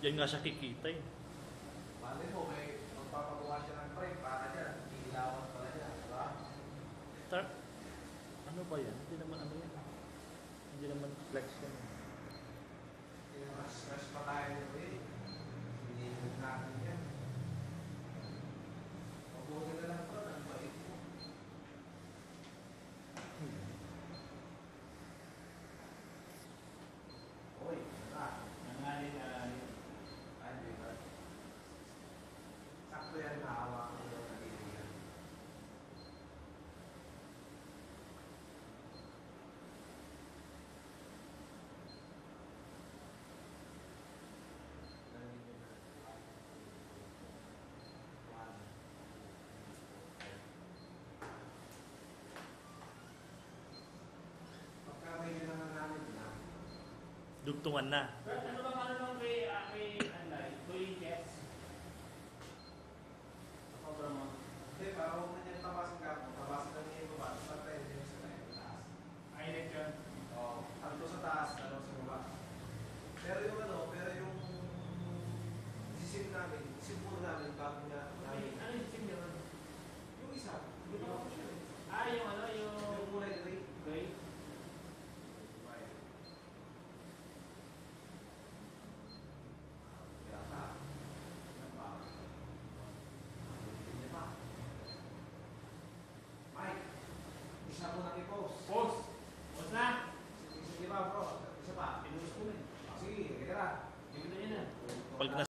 Yan nga siya kikita eh. Mali mo, may magpapagawa siya ng frame para dyan. Ilawan pala dyan, diba? Ano ba yan? Hindi naman ano yan. Hindi naman flex yan. Mas pa tayo nito eh. Hinihintay natin yan. Mabuti na lang ito, ang bait mo. Uy, nangalin. Ay, di ba? Sakto yan, naawa ko yung naliligan. Pagka may ginangan namin na, Dugtungan na. Bert, ano ba paano nung kay Anday? 2 inches? Sobra mo. hindi, para huwag na niya tabasin ka mo, tabasin na niya yung baba, tapos patayin niya sa taas. Ay, net yun. Oo, tanto sa taas, tanto sa baba. Pero yung sisim namin, isimpuro namin bago niya namin. Ano yung sim yun? Yung isa, yung baka ko siya eh. Ah, yung ano, yung Yung kulay gray. gray. Kaya ka. Yan ba? Hindi pa. Mike, isa mo nang i-post. Post! Post na! Sige ba bro? Isa pa. Pinulis ko na eh. Sige, kaya na. Ibig na yun na. Pag